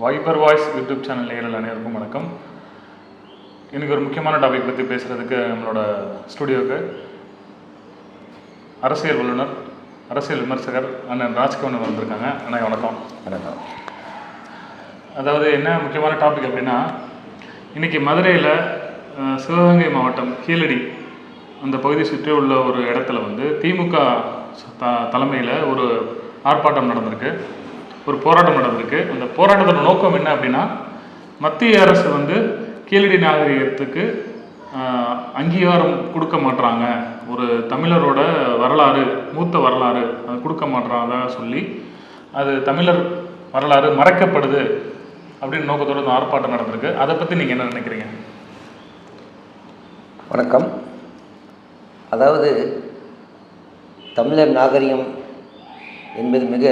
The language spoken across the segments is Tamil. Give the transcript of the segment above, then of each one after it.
வைபர் வாய்ஸ் யூடியூப் சேனல் நேயர்கள் அனைவருக்கும் வணக்கம். இன்றைக்கி ஒரு முக்கியமான டாபிக் பற்றி பேசுகிறதுக்கு நம்மளோட ஸ்டுடியோவுக்கு அரசியல் வல்லுநர், அரசியல் விமர்சகர் அண்ணன் ராஜ்கவன் வந்திருக்காங்க. அண்ணா வணக்கம். வணக்கம். அதாவது என்ன முக்கியமான டாபிக் அப்படின்னா, இன்றைக்கி மதுரையில் சிவகங்கை மாவட்டம் கீழடி அந்த பகுதியை சுற்றி உள்ள ஒரு இடத்துல திமுக தலைமையில் ஒரு ஆர்ப்பாட்டம் நடந்திருக்கு, ஒரு போராட்டம் நடந்திருக்கு. அந்த போராட்டத்தோட நோக்கம் என்ன அப்படின்னா, மத்திய அரசு கீழடி நாகரிகத்துக்கு அங்கீகாரம் கொடுக்க மாட்டுறாங்க, ஒரு தமிழரோட வரலாறு, மூத்த வரலாறு அது கொடுக்க மாட்டுறாங்க சொல்லி அது தமிழர் வரலாறு மறைக்கப்படுது அப்படின்னு நோக்கத்தோடு இந்த ஆர்ப்பாட்டம் நடந்திருக்கு. அதை பற்றி நீங்கள் என்ன நினைக்கிறீங்க? வணக்கம். அதாவது தமிழர் நாகரிகம் என்பது மிக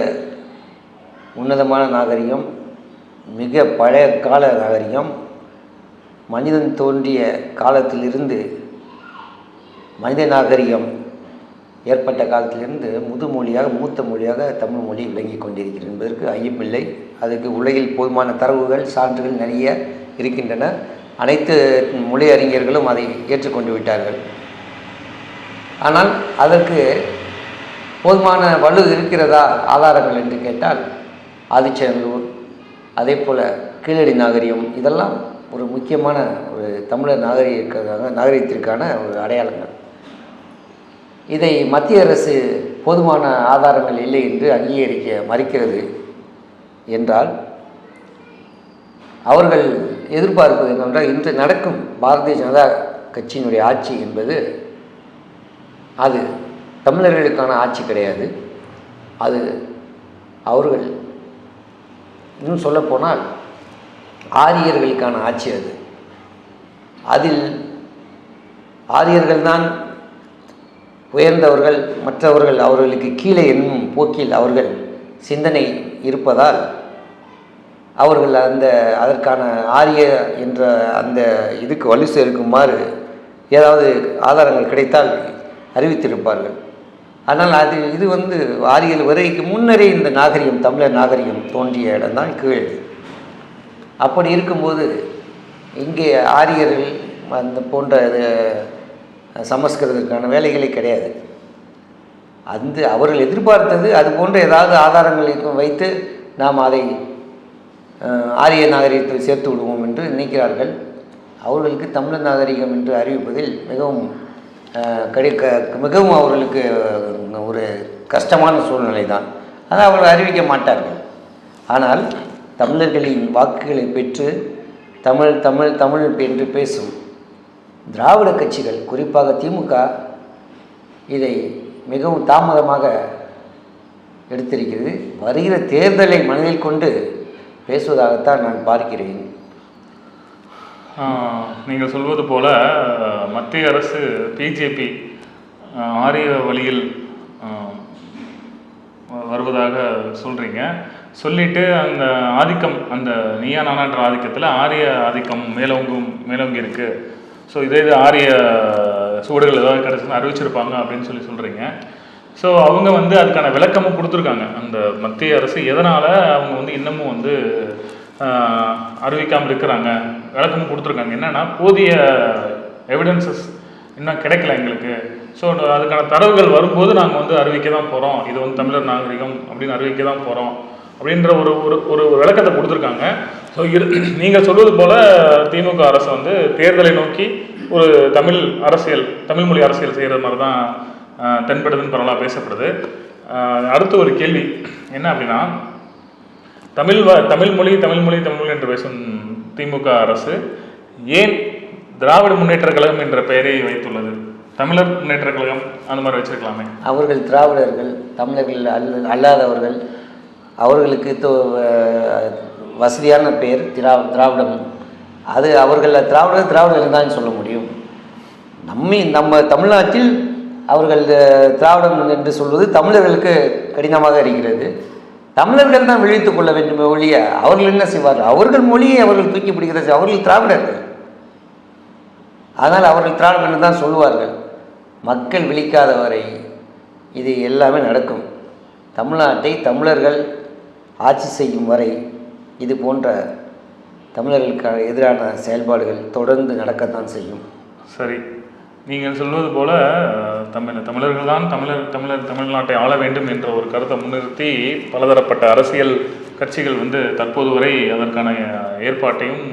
உன்னதமான நாகரிகம், மிக பழைய கால நாகரிகம். மனிதன் தோன்றிய காலத்திலிருந்து, மனித நாகரிகம் ஏற்பட்ட காலத்திலிருந்து முதுமொழியாக, மூத்த மொழியாக தமிழ் மொழி விளங்கி கொண்டிருக்கிறது என்பதற்கு ஐயமில்லை. அதுக்கு உலகில் போதுமான தரவுகள், சான்றுகள் நிறைய இருக்கின்றன. அனைத்து மொழி அறிஞர்களும் அதை ஏற்றுக்கொண்டு விட்டார்கள். ஆனால் அதற்கு போதுமான வலு இருக்கிறதா ஆதாரங்கள் என்று கேட்டால், ஆதிச்சநல்லூர், அதே போல் கீழடி நாகரிகம், இதெல்லாம் ஒரு முக்கியமான ஒரு தமிழர் நாகரிகத்திற்கான ஒரு அடையாளங்கள். இதை மத்திய அரசு போதுமான ஆதாரங்கள் இல்லை என்று அங்கீகரிக்க மறுக்கிறது என்றால், அவர்கள் எதிர்பார்ப்பது என்னவென்றால், இன்று நடக்கும் பாரதிய ஜனதா கட்சியினுடைய ஆட்சி என்பது அது தமிழர்களுக்கான ஆட்சி கிடையாது. அது அவர்கள் இன்னும் சொல்லப்போனால் ஆரியர்களுக்கான ஆட்சி. அதில் ஆரியர்கள்தான் உயர்ந்தவர்கள், மற்றவர்கள் அவர்களுக்கு கீழே என்னும் போக்கில் அவர்கள் சிந்தனை இருப்பதால் அவர்கள் அதற்கான ஆரிய என்ற அந்த இதுக்கு வலு சேர்க்குமாறு ஏதாவது ஆதாரங்கள் கிடைத்தால் அறிவித்திருப்பார்கள். ஆனால் இது ஆரியல் வரைக்கு முன்னரே இந்த நாகரிகம், தமிழர் நாகரிகம் தோன்றிய இடம்தான் கீழடி. அப்படி இருக்கும்போது இங்கே ஆரியர்கள் அந்த போன்ற சமஸ்கிருதத்துக்கான வேலைகளே கிடையாது. அவர்கள் எதிர்பார்த்தது அது போன்ற ஏதாவது ஆதாரங்களை வைத்து நாம் அதை ஆரிய நாகரிகத்தில் சேர்த்து விடுவோம் என்று நினைக்கிறார்கள். அவர்களுக்கு தமிழர் நாகரிகம் என்று அறிவிப்பதில் மிகவும் அவர்களுக்கு ஒரு கஷ்டமான சூழ்நிலை தான். அதை அவர்கள் அறிவிக்க மாட்டார்கள். ஆனால் தமிழர்களின் வாக்குகளை பெற்று தமிழ் தமிழ் தமிழ் என்று பேசும் திராவிட கட்சிகள், குறிப்பாக திமுக, இதை மிகவும் தாமதமாக எடுத்திருக்கிறது. வருகிற தேர்தலை மனதில் கொண்டு பேசுவதாகத்தான் நான் பார்க்கிறேன். நீங்கள் சொல்வது போல மத்திய அரசு பிஜேபி ஆரிய வழியில் வருவதாக சொல்கிறீங்க. சொல்லிட்டு அந்த ஆதிக்கம், அந்த நீயா நானான்ற ஆதிக்கத்தில் ஆரிய ஆதிக்கம் மேலோங்கி இருக்குது. ஸோ இதே ஆரிய சூடுகள் ஏதாவது கிடச்சுன்னு அறிவிச்சிருப்பாங்க அப்படின்னு சொல்கிறீங்க. ஸோ அவங்க அதுக்கான விளக்கமும் கொடுத்துருக்காங்க. அந்த மத்திய அரசு எதனால் அவங்க இன்னமும் அறிவிக்காமல் இருக்கிறாங்க, விளக்கமும் கொடுத்துருக்காங்க. என்னென்னா, போதிய எவிடன்சஸ் இன்னும் கிடைக்கல எங்களுக்கு. ஸோ அதுக்கான தரவுகள் வரும்போது நாங்கள் அறிவிக்க தான் போகிறோம், இது தமிழர் நாகரிகம் அப்படின்னு அறிவிக்க தான் போகிறோம் அப்படின்ற ஒரு ஒரு விளக்கத்தை கொடுத்துருக்காங்க. ஸோ நீங்கள் சொல்வது போல் திமுக அரசு தேர்தலை நோக்கி ஒரு தமிழ் மொழி அரசியல் செய்கிற மாதிரி தான் தென்படுதுன்னு பரவலாக பேசப்படுது. அடுத்த ஒரு கேள்வி என்ன அப்படின்னா, தமிழ் மொழி என்று பேசும் திமுக அரசு ஏன் திராவிட முன்னேற்ற கழகம் என்ற பெயரை வைத்துள்ளது? தமிழர் முன்னேற்ற கழகம் அந்த மாதிரி வச்சிருக்கலாமே. அவர்கள் திராவிடர்கள், தமிழர்கள் அல்லாதவர்கள், அவர்களுக்கு வசதியான பெயர் திராவிடம். அது அவர்கள் திராவிடர்கள் தான் சொல்ல முடியும். நம்ம தமிழ்நாட்டில் அவர்கள் திராவிடம் என்று சொல்வது தமிழர்களுக்கு கடினமாக இருக்கிறது. தமிழர்கள் தான் விழித்துக் கொள்ள வேண்டும் ஒழிய அவர்கள் என்ன செய்வார்கள்? அவர்கள் மொழியை அவர்கள் தூக்கி பிடிக்கிறது. அவர்கள் திராவிடர்கள், அதனால் அவர்கள் திராவிடம் தான் சொல்லுவார்கள். மக்கள் விழிக்காதவரை இது எல்லாமே நடக்கும். தமிழ்நாட்டை தமிழர்கள் ஆட்சி செய்யும் வரை இது போன்ற தமிழர்களுக்கு எதிரான செயல்பாடுகள் தொடர்ந்து நடக்கத்தான் செய்யும். சரி, நீங்கள் சொல்வது போல தமிழர்கள் தான் தமிழ்நாட்டை ஆள வேண்டும் என்ற ஒரு கருத்தை முன்னிறுத்தி பலதரப்பட்ட அரசியல் கட்சிகள் வந்து தற்போது வரை அதற்கான ஏற்பாட்டையும்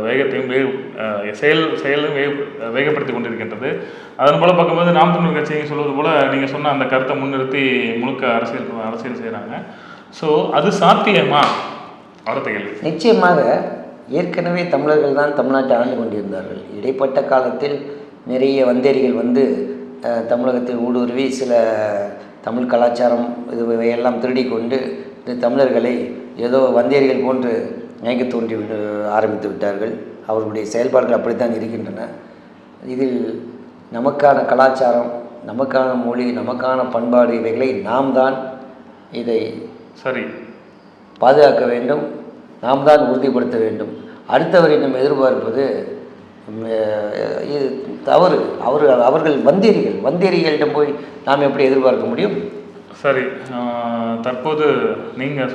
வேகத்தையும் செயலும் வேகப்படுத்தி கொண்டிருக்கின்றது. அதன் போல பார்க்கும்போது நாம் தமிழர் கட்சி சொல்வது போல நீங்கள் சொன்ன அந்த கருத்தை முன்னிறுத்தி முழுக்க அரசியல் செய்கிறாங்க. ஸோ அது சாத்தியமா? அடுத்த கேள்வி. நிச்சயமாக ஏற்கனவே தமிழர்கள் தான் தமிழ்நாட்டை ஆண்டு கொண்டிருந்தார்கள். இடைப்பட்ட காலத்தில் நிறைய வந்தேரிகள் வந்து தமிழகத்தில் ஊடுருவி சில தமிழ் கலாச்சாரம் இவையெல்லாம் திருடி கொண்டு இந்த தமிழர்களை ஏதோ வந்தேரிகள் போன்று நினைக்க தோன்றி ஆரம்பித்து விட்டார்கள். அவர்களுடைய செயல்பாடுகள் அப்படித்தான் இருக்கின்றன. இதில் நமக்கான கலாச்சாரம், நமக்கான மொழி, நமக்கான பண்பாடு இவைகளை நாம் தான் இதை சரி பாதுகாக்க வேண்டும், நாம் தான் உறுதிப்படுத்த வேண்டும். அடுத்தவரை நம்ம எதிர்பார்ப்பது இது தவறு. அவர்கள் வந்தேரிகளிடம் போய் நாம் எப்படி எதிர்பார்க்க முடியும்? சரி, தற்போது நீங்கள்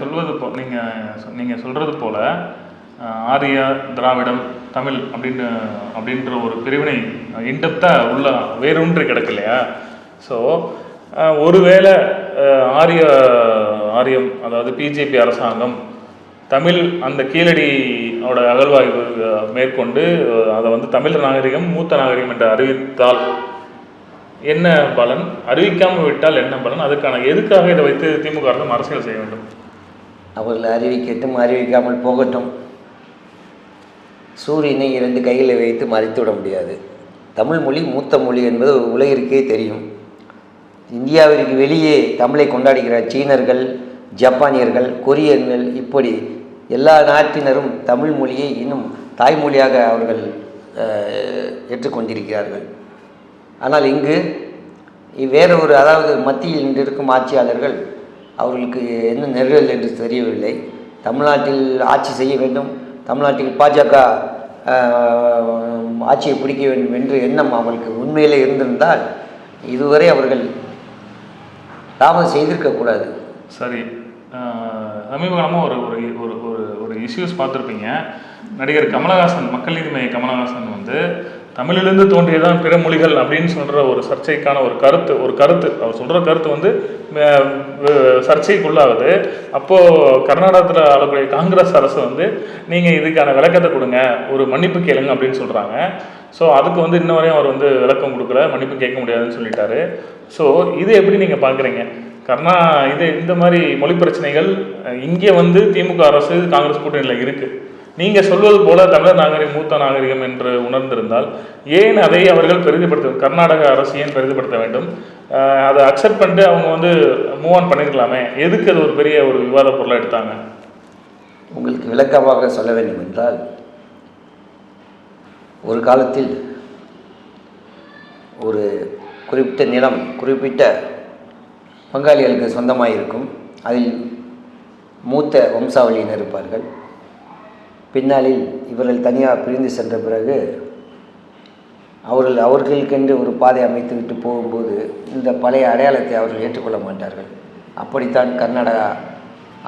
சொல்கிறது போல் ஆரியா, திராவிடம், தமிழ் அப்படின்ற ஒரு பிரிவினை இன்டெப்த்தாக உள்ள வேரூன்றி கிடக்கு இல்லையா? ஸோ ஒருவேளை ஆரியம் அதாவது பிஜேபி அரசாங்கம் தமிழ் அந்த கீழடியோட அகழ்வாய்வு மேற்கொண்டு அதை வந்து தமிழ் நாகரிகம் மூத்த நாகரிகம் என்று அறிவித்தால் என்ன பலன்? அறிவிக்காமல் விட்டால் என்ன பலன்? அதுக்கான எதுக்காக இதை வைத்து திமுக அரசியல் செய்ய வேண்டும்? அவர்கள் அறிவிக்கட்டும், அறிவிக்காமல் போகட்டும். சூரியனை 2 கைகளை வைத்து மறைத்து விட முடியாது. தமிழ் மொழி மூத்த மொழி என்பது உலகிற்கே தெரியும். இந்தியாவிற்கு வெளியே தமிழை கொண்டாடுகிற சீனர்கள், ஜப்பானியர்கள், கொரியர்கள், இப்படி எல்லா நாட்டினரும் தமிழ் மொழியை இன்னும் தாய்மொழியாக அவர்கள் ஏற்றுக்கொண்டிருக்கிறார்கள். ஆனால் இங்கு வேறு ஒரு, அதாவது மத்தியில் இன்று இருக்கும் ஆட்சியாளர்கள் அவர்களுக்கு என்ன நெருடல் என்று தெரியவில்லை. தமிழ்நாட்டில் ஆட்சி செய்ய வேண்டும், தமிழ்நாட்டில் பாஜக ஆட்சியை பிடிக்க வேண்டும் என்று எண்ணம் அவர்களுக்கு உண்மையிலே இருந்திருந்தால் இதுவரை அவர்கள் தாமதம் செய்திருக்கக்கூடாது. சரி, சமீப காலமாக ஒரு இஷ்யூஸ் பார்த்துருப்பீங்க. நடிகர் கமலஹாசன், மக்கள் நீதி மைய கமலஹாசன் வந்து தமிழிலிருந்து தோன்றியதான் பிற மொழிகள் அப்படின்னு சொல்கிற ஒரு சர்ச்சைக்கான ஒரு கருத்து அவர் சொல்கிற கருத்து வந்து சர்ச்சைக்குள்ளாகுது. அப்போது கர்நாடகத்தில் ஆளக்கூடிய காங்கிரஸ் அரசு வந்து நீங்கள் இதுக்கான விளக்கத்தை கொடுங்க, ஒரு மன்னிப்பு கேளுங்க அப்படின்னு சொல்கிறாங்க. ஸோ அதுக்கு வந்து இன்ன வரையும் அவர் வந்து விளக்கம் கொடுக்கல, மன்னிப்பு கேட்க முடியாதுன்னு சொல்லிட்டாரு. ஸோ இது எப்படி நீங்கள் பார்க்குறீங்க? இந்த மாதிரி மொழி பிரச்சனைகள் இங்கே வந்து திமுக அரசு காங்கிரஸ் கூட்டணியில் இருக்குது. நீங்கள் சொல்வது போல தமிழர் நாகரிகம் மூத்த நாகரிகம் என்று உணர்ந்திருந்தால் ஏன் அதை அவர்கள் பெரிதுபடுத்த, கர்நாடக அரசு ஏன் பெரிதுபடுத்த வேண்டும்? அதை அக்செப்ட் பண்ணிட்டு அவங்க வந்து மூவ் ஆன் பண்ணியிருக்கலாமே, எதுக்கு அது ஒரு பெரிய ஒரு விவாத பொருளாக எடுத்தாங்க? உங்களுக்கு விளக்கமாக சொல்ல வேண்டும் என்றால், ஒரு காலத்தில் ஒரு குறிப்பிட்ட நிலம் குறிப்பிட்ட பங்காளிகளுக்கு சொந்தமாக இருக்கும். அதில் மூத்த வம்சாவளியினர் இருப்பார்கள். பின்னாளில் இவர்கள் தனியாக பிரிந்து சென்ற பிறகு அவர்களுக்கென்று ஒரு பாதை அமைத்து விட்டு போகும்போது இந்த பழைய அடையாளத்தை அவர்கள் ஏற்றுக்கொள்ள மாட்டார்கள். அப்படித்தான் கர்நாடகா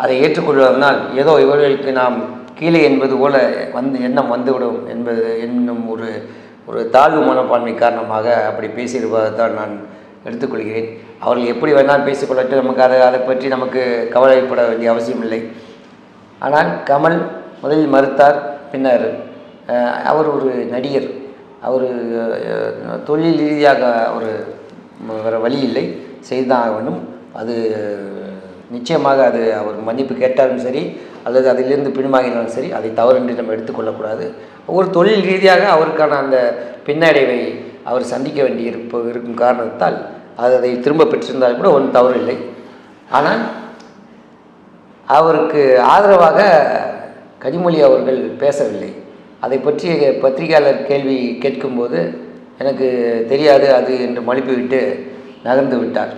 அதை ஏற்றுக்கொள்வதனால் ஏதோ இவர்களுக்கு நாம் கீழே என்பது போல எண்ணம் வந்துவிடும் என்னும் ஒரு தாழ்வு மனப்பான்மை காரணமாக அப்படி பேசியிருப்பதைத்தான் நான் எடுத்துக்கொள்கிறேன். அவர்கள் எப்படி வேணால் பேசிக்கொள்ளட்டு, நமக்கு அதை பற்றி நமக்கு கவலைப்பட வேண்டிய அவசியம் இல்லை. ஆனால் கமல் முதலில் மறுத்தார். பின்னர் அவர் ஒரு நடிகர், அவர் தொழில் ரீதியாக வேறு வழி இல்லை, செய்துதான் ஆக வேண்டும். அது நிச்சயமாக அவர் மன்னிப்பு கேட்டாலும் சரி அல்லது அதிலிருந்து பின்வாங்கினாலும் சரி, அதை தவறென்று நம்ம எடுத்துக்கொள்ளக்கூடாது. ஒரு தொழில் ரீதியாக அவருக்கான அந்த பின்னடைவை அவர் சந்திக்க வேண்டி இருக்கும் காரணத்தால் அதை திரும்ப பெற்றிருந்தாலும் கூட ஒன்றும் தவறு இல்லை. ஆனால் அவருக்கு ஆதரவாக கனிமொழி அவர்கள் பேசவில்லை. அதை பற்றி பத்திரிகையாளர் கேள்வி கேட்கும்போது எனக்கு தெரியாது அது என்று மழுப்பிவிட்டு நகர்ந்து விட்டார்.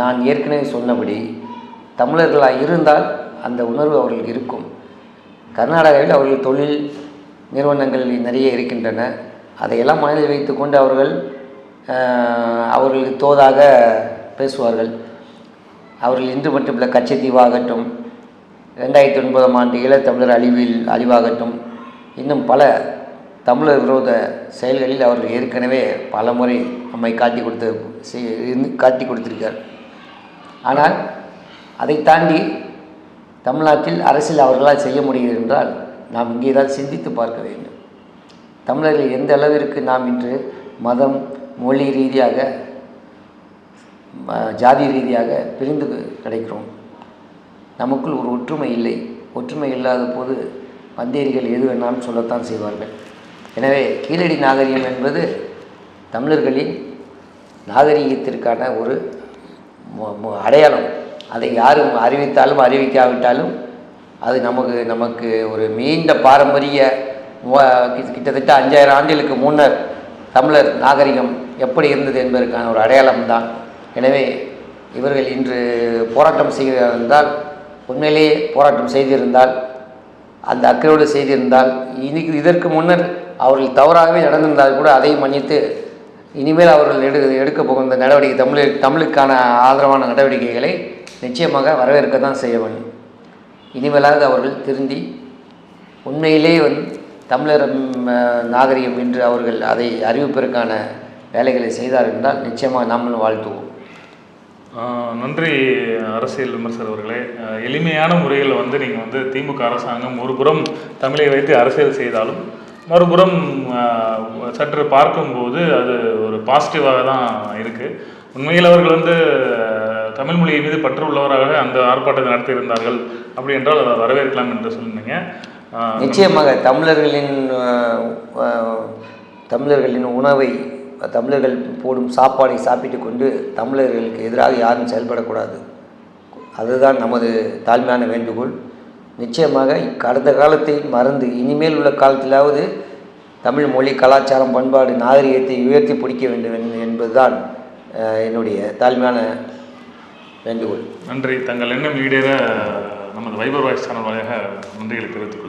நான் ஏற்கனவே சொன்னபடி தமிழர்களாக இருந்தால் அந்த உணர்வு அவர்களுக்கு இருக்கும். கர்நாடகாவில் அவர்கள் தொழில் நிறுவனங்கள் நிறைய இருக்கின்றன. அதையெல்லாம் மனதில் வைத்து கொண்டு அவர்களுக்கு தோதாக பேசுவார்கள். அவர்கள் இன்று மட்டுமில்லை, கச்சத்தீவாகட்டும், 2009ஆம் ஆண்டு ஈழத்தமிழர் அழிவாகட்டும், இன்னும் பல தமிழர் விரோத செயல்களில் அவர்கள் ஏற்கனவே பல முறை நம்மை காட்டி கொடுத்திருக்கார். ஆனால் அதை தாண்டி தமிழ்நாட்டில் அரசியல் அவர்களால் செய்ய முடிகிறது என்றால் நாம் இங்கே தான் சிந்தித்து பார்க்க வேண்டும். தமிழர்கள் எந்த அளவிற்கு நாம் இன்று மதம், மொழி ரீதியாக, ஜாதி ரீதியாக பிரிந்து கிடைக்கிறோம். நமக்குள் ஒரு ஒற்றுமை இல்லை. ஒற்றுமை இல்லாத போது வந்தேரிகள் எது வேணாலும் சொல்லத்தான் செய்வார்கள். எனவே கீழடி நாகரிகம் என்பது தமிழர்களின் நாகரிகத்திற்கான ஒரு அடையாளம். அதை யாரும் அறிவித்தாலும் அறிவிக்காவிட்டாலும் அது நமக்கு ஒரு நீண்ட பாரம்பரிய கிட்டத்தட்ட 5000 ஆண்டுகளுக்கு முன்னர் தமிழர் நாகரிகம் எப்படி இருந்தது என்பதற்கான ஒரு அடையாளம்தான். எனவே இவர்கள் இன்று போராட்டம் செய்கிறார்கள், உண்மையிலேயே போராட்டம் செய்திருந்தால், அந்த அக்கறையோடு செய்திருந்தால், இதற்கு முன்னர் அவர்கள் தவறாகவே நடந்திருந்தால் கூட அதை மன்னித்து இனிமேல் அவர்கள் எடுக்க போகின்ற நடவடிக்கை தமிழுக்கான ஆதரவான நடவடிக்கைகளை நிச்சயமாக வரவேற்க தான் செய்ய வேண்டும். இனிமேலாவது அவர்கள் திருந்தி உண்மையிலேயே தமிழர் நாகரிகம் என்று அவர்கள் அதை அறிவிப்பதற்கான வேலைகளை செய்தார் என்றால் நிச்சயமாக நாமளும் வாழ்த்துவோம். நன்றி அரசியல் விமர்சகர் அவர்களே. எளிமையான முறையில் நீங்கள் திமுக அரசாங்கம் ஒரு புறம் தமிழை வைத்து அரசியல் செய்தாலும் மறுபுறம் சற்று பார்க்கும்போது அது ஒரு பாசிட்டிவாக தான் இருக்குது. உண்மையில் அவர்கள் தமிழ் மொழியை மீது பற்று உள்ளவராக அந்த ஆர்ப்பாட்டத்தை நடத்தியிருந்தார்கள். அப்படி என்றால் அதை வரவேற்கலாம் என்று சொன்னீங்க. நிச்சயமாக தமிழர்களின் உணவை, தமிழர்கள் போடும் சாப்பாடை சாப்பிட்டு கொண்டு தமிழர்களுக்கு எதிராக யாரும் செயல்படக்கூடாது. அதுதான் நமது தாழ்மையான வேண்டுகோள். நிச்சயமாக கடந்த காலத்தை மறந்து இனிமேல் உள்ள காலத்திலாவது தமிழ் மொழி, கலாச்சாரம், பண்பாடு, நாகரிகத்தை உயர்த்தி பிடிக்க வேண்டும் என்பதுதான் என்னுடைய தாழ்மையான வேண்டுகோள். நன்றி. தங்கள் எண்ணம் ஈடேற நமது வைபர் வாய்ஸ் சேனல் வழியாக நன்றிகளை தெரிவித்துக் கொள்கிறேன்.